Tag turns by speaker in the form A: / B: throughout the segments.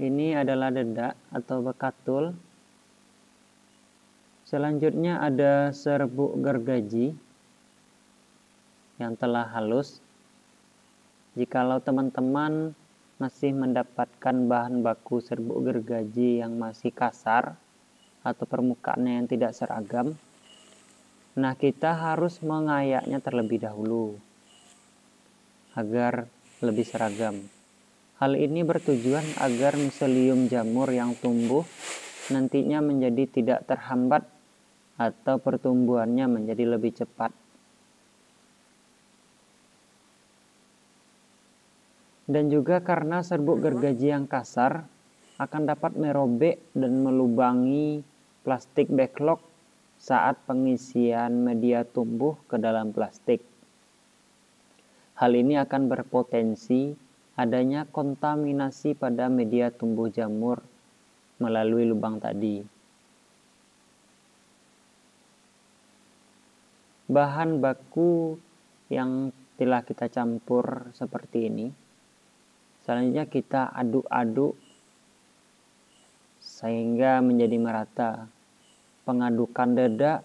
A: Ini adalah dedak atau bekatul. Selanjutnya ada serbuk gergaji yang telah halus. Jikalau teman-teman masih mendapatkan bahan baku serbuk gergaji yang masih kasar atau permukaannya yang tidak seragam, nah kita harus mengayaknya terlebih dahulu agar lebih seragam. Hal ini bertujuan agar miselium jamur yang tumbuh nantinya menjadi tidak terhambat atau pertumbuhannya menjadi lebih cepat. Dan juga karena serbuk gergaji yang kasar akan dapat merobek dan melubangi plastik backlog saat pengisian media tumbuh ke dalam plastik. Hal ini akan berpotensi adanya kontaminasi pada media tumbuh jamur melalui lubang tadi. Bahan baku yang telah kita campur seperti ini, selanjutnya kita aduk-aduk sehingga menjadi merata. Pengadukan dedak,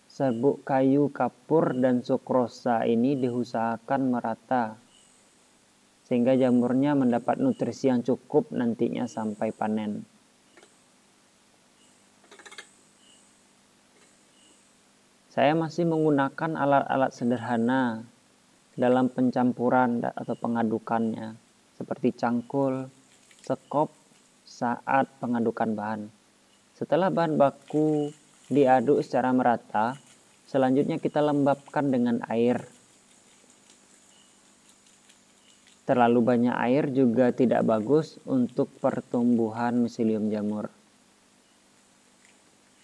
A: serbuk kayu kapur dan sukrosa ini diusahakan merata sehingga jamurnya mendapat nutrisi yang cukup nantinya sampai panen. Saya masih menggunakan alat-alat sederhana dalam pencampuran atau pengadukannya, seperti cangkul, sekop saat pengadukan bahan. Setelah bahan baku diaduk secara merata, selanjutnya kita lembabkan dengan air. Terlalu banyak air juga tidak bagus untuk pertumbuhan miselium jamur.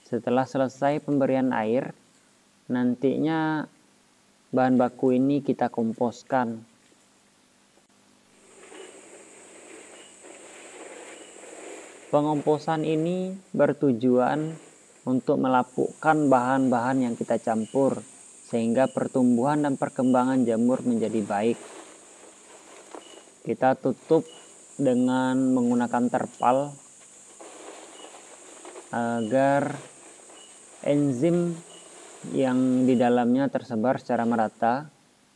A: Setelah selesai pemberian air, nantinya bahan baku ini kita komposkan. Pengomposan ini bertujuan untuk melapukkan bahan-bahan yang kita campur sehingga pertumbuhan dan perkembangan jamur menjadi baik. Kita tutup dengan menggunakan terpal agar enzim yang di dalamnya tersebar secara merata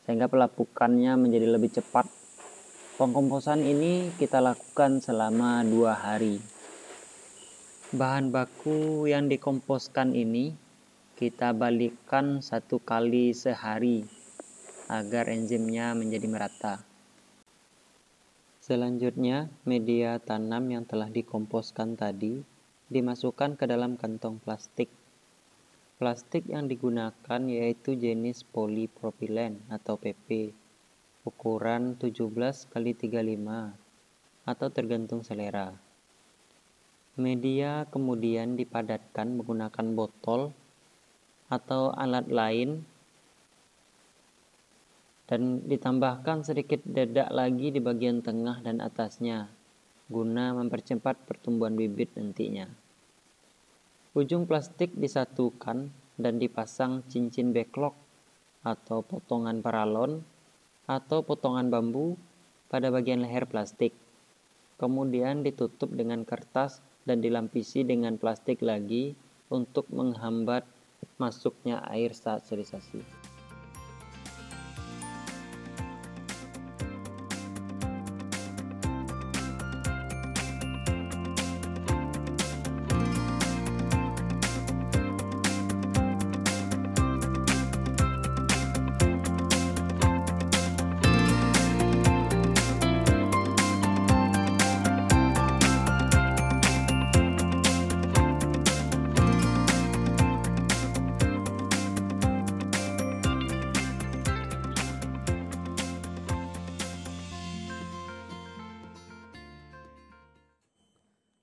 A: sehingga pelapukannya menjadi lebih cepat. Pengkomposan ini kita lakukan selama 2 hari. Bahan baku yang dikomposkan ini kita balikkan 1 kali sehari agar enzimnya menjadi merata. Selanjutnya, media tanam yang telah dikomposkan tadi dimasukkan ke dalam kantong plastik. Plastik yang digunakan yaitu jenis polipropilen atau PP, ukuran 17x35 atau tergantung selera. Media kemudian dipadatkan menggunakan botol atau alat lain dan ditambahkan sedikit dedak lagi di bagian tengah dan atasnya guna mempercepat pertumbuhan bibit nantinya. Ujung plastik disatukan dan dipasang cincin backlog atau potongan paralon atau potongan bambu pada bagian leher plastik. Kemudian ditutup dengan kertas dan dilampisi dengan plastik lagi untuk menghambat masuknya air saat sterilisasi.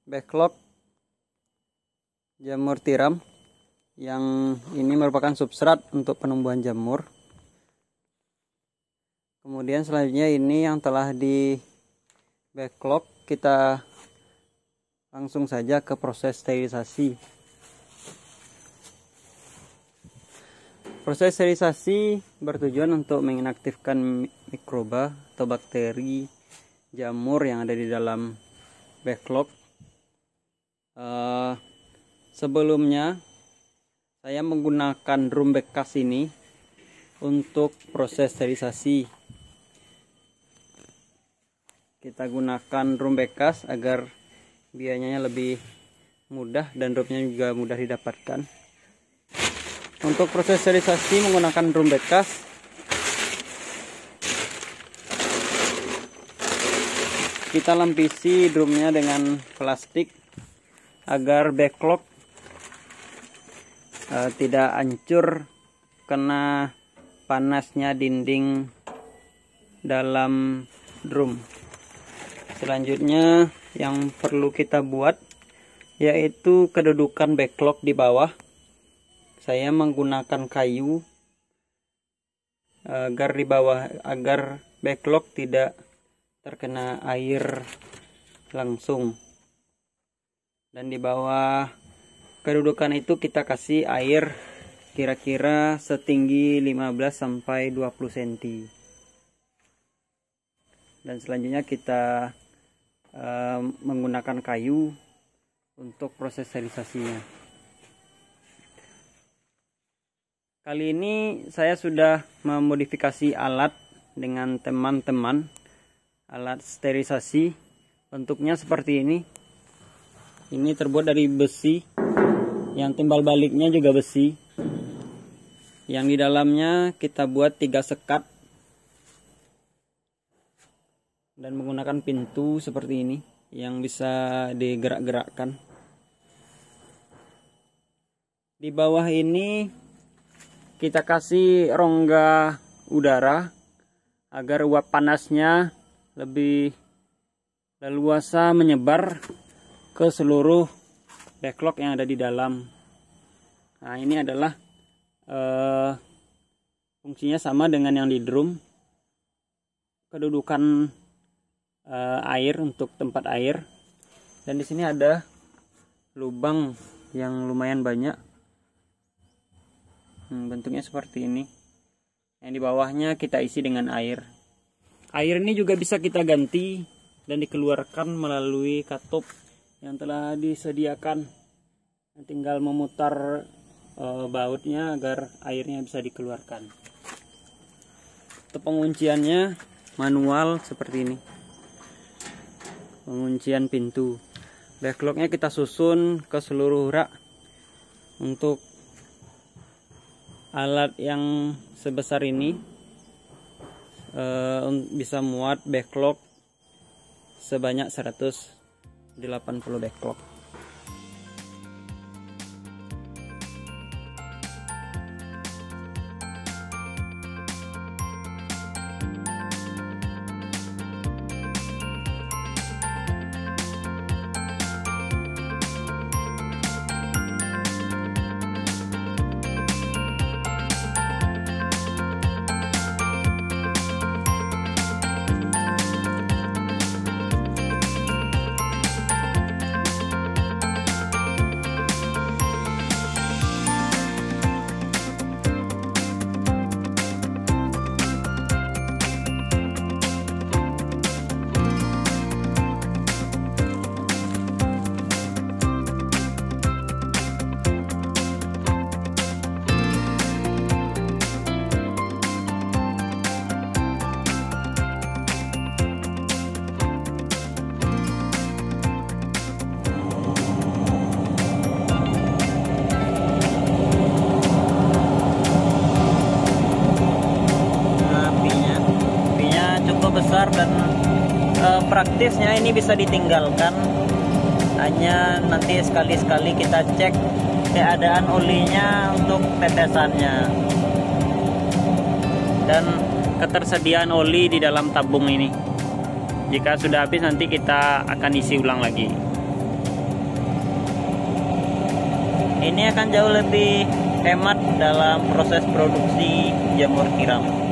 A: Backlog jamur tiram yang ini merupakan substrat untuk penumbuhan jamur. Kemudian selanjutnya ini yang telah di backlog, kita langsung saja ke proses sterilisasi. Proses sterilisasi bertujuan untuk menginaktifkan mikroba atau bakteri jamur yang ada di dalam
B: backlog. Sebelumnya saya menggunakan drum bekas ini untuk proses sterilisasi. Kita gunakan drum bekas agar biayanya lebih mudah dan drumnya juga mudah didapatkan. Untuk proses sterilisasi menggunakan drum bekas, kita lampisi drumnya dengan plastik agar backlog tidak hancur kena panasnya dinding dalam drum. Selanjutnya yang perlu kita buat yaitu kedudukan backlog di bawah. Saya menggunakan kayu agar backlog tidak terkena air langsung. Dan di bawah kedudukan itu kita kasih air kira-kira setinggi 15-20 cm. Dan selanjutnya kita menggunakan kayu untuk proses sterilisasinya. Kali ini saya sudah memodifikasi alat dengan teman-teman, alat sterilisasi. Bentuknya seperti ini. Ini terbuat dari besi, yang timbal baliknya juga besi. Yang di dalamnya kita buat 3 sekat dan menggunakan pintu seperti ini yang bisa digerak-gerakkan. Di bawah ini kita kasih rongga udara agar uap panasnya lebih leluasa menyebar ke seluruh backlog yang ada di dalam. Nah, ini adalah fungsinya sama dengan yang di drum. Kedudukan air untuk tempat air, dan di sini ada lubang yang lumayan banyak. Bentuknya seperti ini. Yang di bawahnya kita isi dengan air. Air ini juga bisa kita ganti dan dikeluarkan melalui katup yang telah disediakan. Tinggal memutar bautnya agar airnya bisa dikeluarkan. Untuk pengunciannya manual seperti ini. Penguncian pintu. Backlognya kita susun ke seluruh rak. Untuk alat yang sebesar ini bisa muat backlog sebanyak 180 backlog. Besar dan praktisnya ini bisa ditinggalkan, hanya nanti sekali-sekali kita cek keadaan olinya untuk tetesannya dan ketersediaan oli di dalam tabung ini. Jika sudah habis nanti kita akan isi ulang lagi. Ini akan jauh lebih hemat dalam proses produksi jamur tiram.